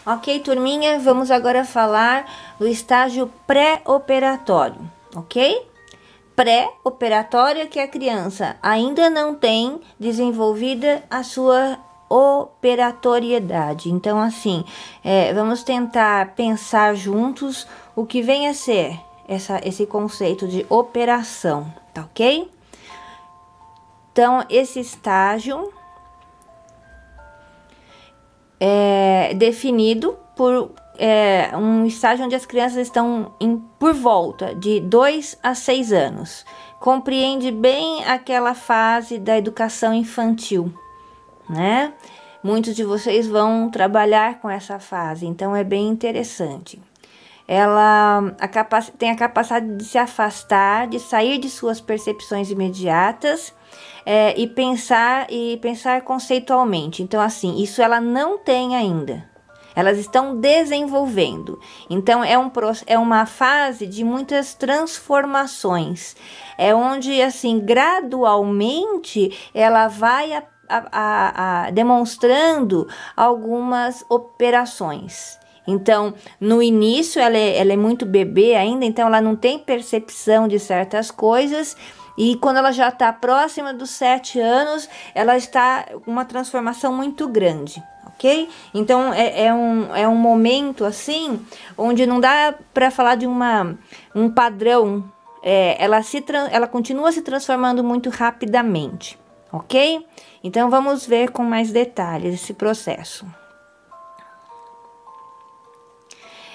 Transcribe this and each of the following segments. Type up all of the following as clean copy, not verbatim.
Ok, turminha? Vamos agora falar do estágio pré-operatório, ok? Pré-operatório é que a criança ainda não tem desenvolvida a sua operatoriedade. Então, assim, vamos tentar pensar juntos o que vem a ser esse conceito de operação, tá ok? Então, esse estágio é definido por um estágio onde as crianças estão por volta de 2 a 6 anos. Compreende bem aquela fase da educação infantil, né? Muitos de vocês vão trabalhar com essa fase, então é bem interessante. Ela tem a capacidade de se afastar, de sair de suas percepções imediatas e pensar conceitualmente. Então, assim, isso ela não tem ainda. Elas estão desenvolvendo. Então, é uma fase de muitas transformações. É onde, assim, gradualmente, ela vai demonstrando algumas operações. Então, no início, ela é muito bebê ainda, então ela não tem percepção de certas coisas. E quando ela já está próxima dos 7 anos, ela está com uma transformação muito grande, ok? Então, é um momento, assim, onde não dá para falar de um padrão. Ela continua se transformando muito rapidamente, ok? Então, vamos ver com mais detalhes esse processo.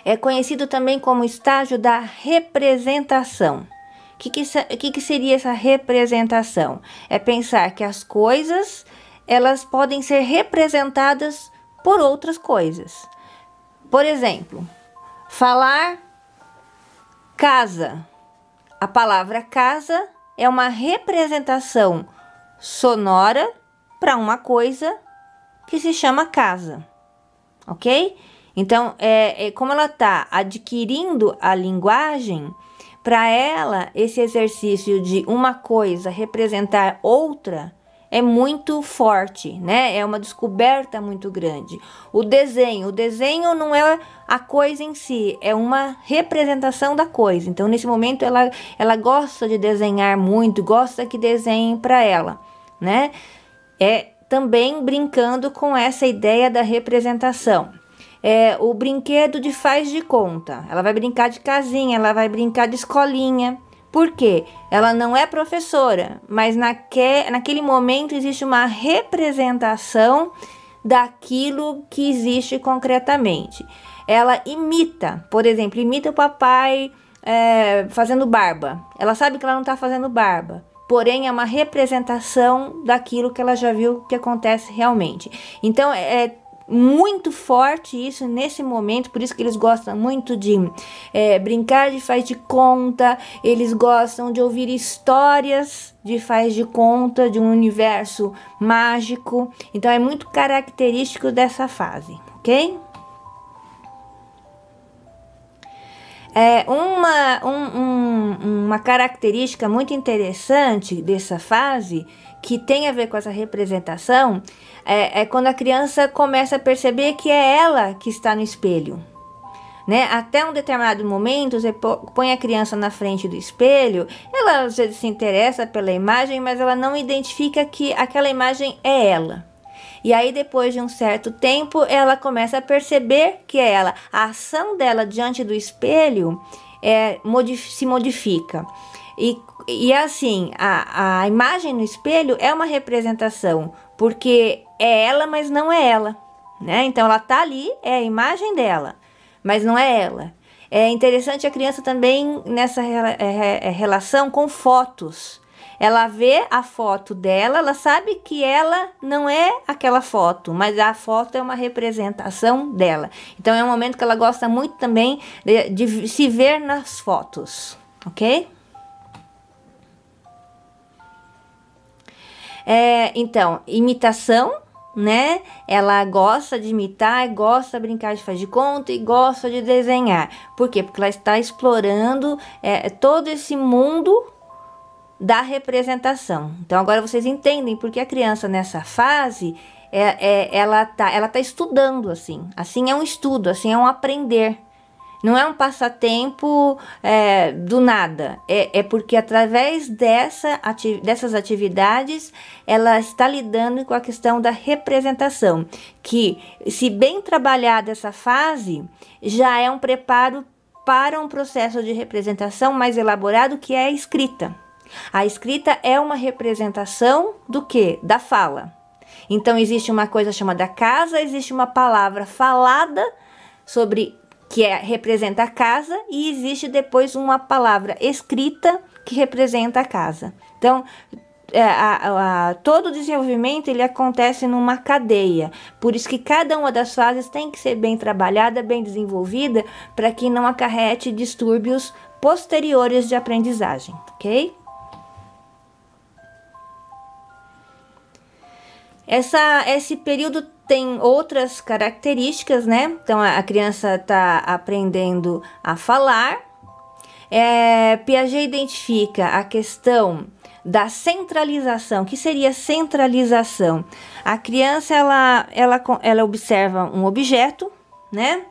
É conhecido também como estágio da representação. O que seria essa representação? É pensar que as coisas, elas podem ser representadas por outras coisas. Por exemplo, falar casa. A palavra casa é uma representação sonora para uma coisa que se chama casa, ok? Então, como ela está adquirindo a linguagem, para ela, esse exercício de uma coisa representar outra é muito forte, né? É uma descoberta muito grande. O desenho não é a coisa em si, é uma representação da coisa. Então, nesse momento, ela gosta de desenhar muito, gosta que desenhem para ela, né? Também brincando com essa ideia da representação. O brinquedo de faz de conta. Ela vai brincar de casinha, ela vai brincar de escolinha. Por quê? Ela não é professora, mas naquele momento existe uma representação daquilo que existe concretamente. Ela imita, por exemplo, imita o papai fazendo barba. Ela sabe que ela não está fazendo barba, porém é uma representação daquilo que ela já viu que acontece realmente. Então, muito forte isso nesse momento, por isso que eles gostam muito de brincar de faz de conta, eles gostam de ouvir histórias de faz de conta, de um universo mágico. Então, é muito característico dessa fase, ok? Uma característica muito interessante dessa fase, que tem a ver com essa representação, é quando a criança começa a perceber que é ela que está no espelho, né? Até um determinado momento, você põe a criança na frente do espelho, ela às vezes se interessa pela imagem, mas ela não identifica que aquela imagem é ela. E aí, depois de um certo tempo, ela começa a perceber que é ela. A ação dela diante do espelho se modifica. E assim, a imagem no espelho é uma representação, porque é ela, mas não é ela, né? Então, ela tá ali, é a imagem dela, mas não é ela. É interessante a criança também nessa relação com fotos. Ela vê a foto dela, ela sabe que ela não é aquela foto, mas a foto é uma representação dela. Então, é um momento que ela gosta muito também de se ver nas fotos, ok? Então, imitação, né? Ela gosta de imitar, gosta de brincar de faz de conta e gosta de desenhar. Por quê? Porque ela está explorando todo esse mundo da representação. Então, agora vocês entendem porque a criança nessa fase ela tá estudando, assim. Assim é um estudo, assim é um aprender. Não é um passatempo do nada. É porque através dessas atividades, ela está lidando com a questão da representação. Que, se bem trabalhada essa fase, já é um preparo para um processo de representação mais elaborado, que é a escrita. A escrita é uma representação do quê? Da fala. Então, existe uma coisa chamada casa, existe uma palavra falada que representa a casa, e existe depois uma palavra escrita que representa a casa. Então, todo o desenvolvimento ele acontece numa cadeia. Por isso que cada uma das fases tem que ser bem trabalhada, bem desenvolvida, para que não acarrete distúrbios posteriores de aprendizagem, ok? Esse período tem outras características, né? Então, a criança está aprendendo a falar. Piaget identifica a questão da centralização. O que seria centralização? A criança, ela observa um objeto, né?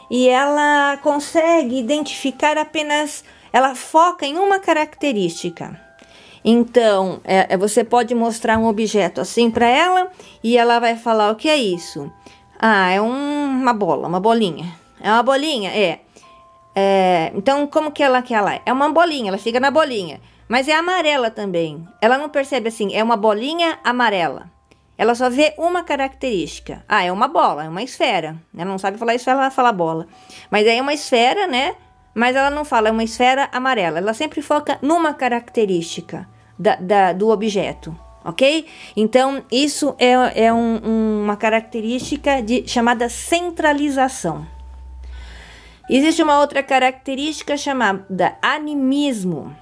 E ela consegue identificar ela foca em uma característica. Então, você pode mostrar um objeto assim para ela e ela vai falar: o que é isso? Ah, é uma bola, uma bolinha. É uma bolinha? Então, como que ela é? É uma bolinha, ela fica na bolinha. Mas é amarela também. Ela não percebe assim, é uma bolinha amarela. Ela só vê uma característica. Ah, é uma bola, é uma esfera. Ela não sabe falar esfera, ela fala bola. Mas aí é uma esfera, né? Mas ela não fala, é uma esfera amarela. Ela sempre foca numa característica do objeto, ok? Então, isso é uma característica chamada centralização. Existe uma outra característica chamada animismo.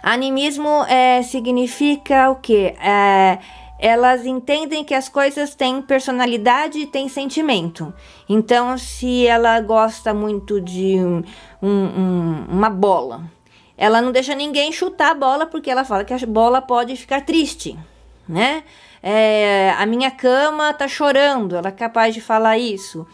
Animismo significa o quê? Elas entendem que as coisas têm personalidade e têm sentimento. Então, se ela gosta muito de uma bola, ela não deixa ninguém chutar a bola, porque ela fala que a bola pode ficar triste, né? A minha cama tá chorando, ela é capaz de falar isso.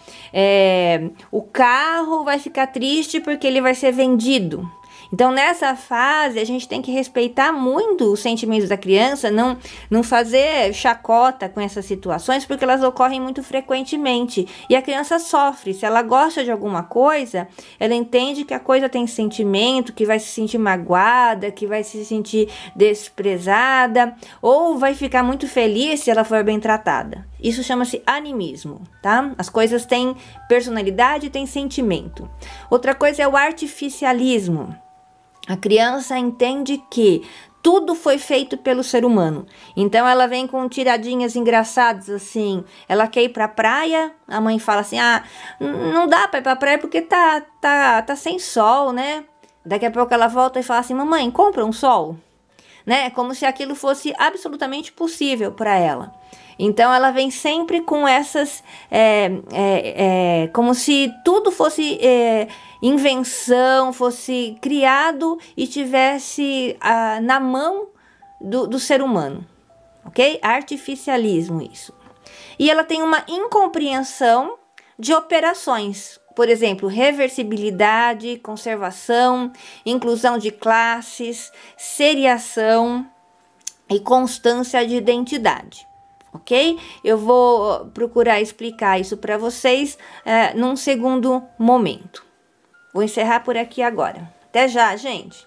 O carro vai ficar triste porque ele vai ser vendido. Então, nessa fase, a gente tem que respeitar muito os sentimentos da criança, não fazer chacota com essas situações, porque elas ocorrem muito frequentemente. E a criança sofre. Se ela gosta de alguma coisa, ela entende que a coisa tem sentimento, que vai se sentir magoada, que vai se sentir desprezada, ou vai ficar muito feliz se ela for bem tratada. Isso chama-se animismo, tá? As coisas têm personalidade e têm sentimento. Outra coisa é o artificialismo. A criança entende que tudo foi feito pelo ser humano. Então, ela vem com tiradinhas engraçadas, assim. Ela quer ir pra praia, a mãe fala assim: ah, não dá pra ir pra praia porque tá sem sol, né? Daqui a pouco ela volta e fala assim: mamãe, compra um sol. Né? Como se aquilo fosse absolutamente possível para ela. Então, ela vem sempre com essas... como se tudo fosse invenção, fosse criado e tivesse na mão do ser humano. Ok? Artificialismo, isso. E ela tem uma incompreensão de operações. Por exemplo, reversibilidade, conservação, inclusão de classes, seriação e constância de identidade. Ok? Eu vou procurar explicar isso para vocês num segundo momento. Vou encerrar por aqui agora. Até já, gente!